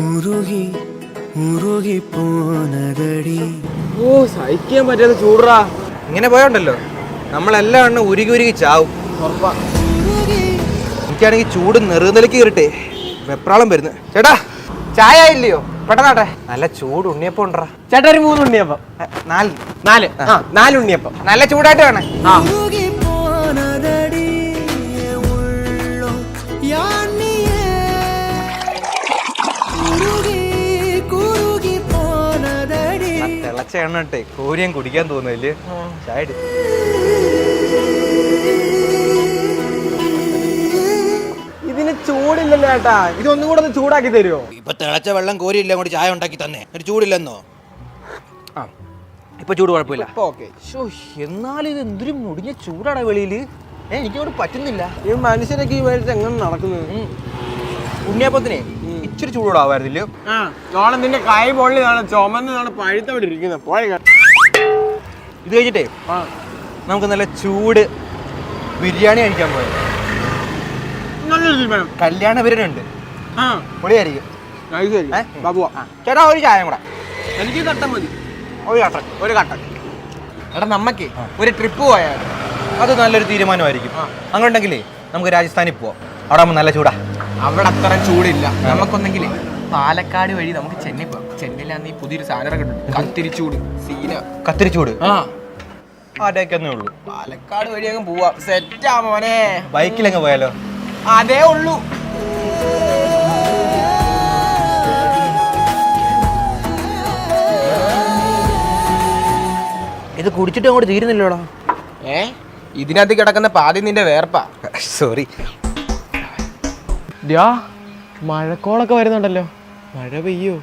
ഉരുകി ഉരുകി പോനതടി. ഓ സഹിക്കാൻ പറ്റാതെ ചൂടാ. ഇങ്ങനെ പോയോണ്ടല്ലോ നമ്മളെല്ലാം എണ്ണ ഉരുകി ഉരുകി ചാവും. എനിക്കാണെങ്കിൽ ചൂട് നെറുനിലയ്ക്ക് കയറിട്ടെ വെപ്രാളം വരുന്നു. ചേട്ടാ ചായ ഇല്ലയോ? പെട്ടെന്നാട്ടെ. നല്ല ചൂട് ഉണ്ണിയപ്പം ഉണ്ടോ ചേട്ടാ? ഒരു 3 ഉണ്ണിയപ്പം. 4 ഉണ്ണിയപ്പം നല്ല ചൂടായിട്ട് വേണേ. തിളച്ച എണ്ണ ഇട്ടേ കോരിയം കുടിക്കാൻ തോന്നുന്നില്ലേ? ചായ ഇതിന് ചൂടില്ലല്ലോ ചേട്ടാ. ഇതൊന്നും കൂടെ ഒന്ന് ചൂടാക്കി തരുമോ? ഇപ്പൊ തിളച്ച വെള്ളം കോരിയില്ല അങ്ങോട്ട് ചായ ഉണ്ടാക്കി തന്നെ. ഒരു ചൂടില്ലെന്നോ? ആ ഇപ്പൊ ചൂട് കുഴപ്പമില്ല. എന്നാലും ഇത് എന്തൊരു മുടിഞ്ഞ ചൂടാണ് വെളിയിൽ. എനിക്കോട് പറ്റുന്നില്ല. ഈ മനുഷ്യരൊക്കെ ഈ വഴിട്ട് എങ്ങനെ നടക്കുന്നത്? ഉണ്ണിയപ്പത്തിനെ ഇച്ചിരി ചൂടാവായിരുന്നില്ലയോ? നാളെ നിന്റെ കൈ പൊള്ളിതാണ്, ചുമന്നാണ് പഴുത്തവിടെ ഇരിക്കുന്നത്. ഇത് കഴിഞ്ഞിട്ടേ നമുക്ക് നല്ല ചൂട് ബിരിയാണി കഴിക്കാൻ പോയത്. നല്ലൊരു തീരുമാനം. കല്യാണ ബിരിയാണി ഉണ്ട്, പൊളിയായിരിക്കും. ചേട്ടാ ഒരു ചായ കൂടെ. എനിക്ക് കട്ടൻ മതി. ഒരു കട്ടൻ. എടാ നമ്മക്കേ ഒരു ട്രിപ്പ് പോയാൽ അത് നല്ലൊരു തീരുമാനമായിരിക്കും. അങ്ങനെയുണ്ടെങ്കിലേ നമുക്ക് രാജസ്ഥാനിൽ പോവാം. അവിടെ ആകുമ്പോൾ നല്ല ചൂടാ. അവിടെ അത്ര ചൂടില്ല. നമുക്കൊന്നെങ്കിലേ പാലക്കാട് വഴി നമുക്ക് ചെന്നൈ പോവാം. ചെന്നൈയിലാന്ന് ഈ പുതിയൊരു സാധനം കിട്ടും, കത്തിരിച്ചൂട്. കത്തിരിച്ചൂട് അതൊക്കെ ഉള്ളൂ. പാലക്കാട് വഴി അങ്ങ് പോവാം. സെറ്റാ മോനെ. ബൈക്കിലങ്ങ് പോയാലോ? അതേ ഉള്ളൂ. ഇത് കുടിച്ചിട്ട് അങ്ങോട്ട് തീരുന്നില്ലോടാ. ഇതിനകത്ത് കിടക്കുന്ന പാതി നിന്റെ വേർപ്പാ. സോറി. മഴക്കോളൊക്കെ വരുന്നുണ്ടല്ലോ. മഴ പെയ്യോ?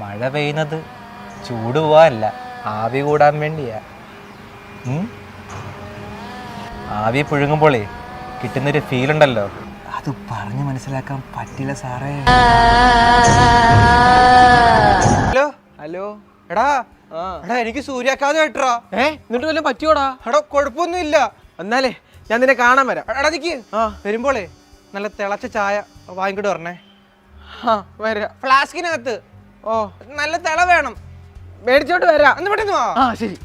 മഴ പെയ്യുന്നത് ചൂട് പോവാനല്ല, ആവി കൂടാൻ വേണ്ടിയാ. ആവി പുഴുങ്ങുമ്പോളേ കിട്ടുന്നൊരു ഫീൽ ഉണ്ടല്ലോ, അത് പറഞ്ഞു മനസ്സിലാക്കാൻ പറ്റില്ല സാറേ. Hello hello. എടാ എടാ എനിക്ക് സൂര്യാഘാതം കേട്ടോ. എന്നിട്ട് വല്ലതും പറ്റിയോടാ? എടാ കുഴപ്പമൊന്നുമില്ല. എന്നാലേ ഞാൻ നിന്നെ കാണാൻ വരാം. എടാ നിക്ക് വരുമ്പോളേ നല്ല തിളച്ച ചായ വാങ്ങിക്കൊണ്ട് വരണേ. വരാം. ഫ്ലാസ്കിനകത്ത് നല്ല തിള വേണം. മേടിച്ചോട്ട് വരാം. എന്ന് പെട്ടെന്ന് വാ. ശരി.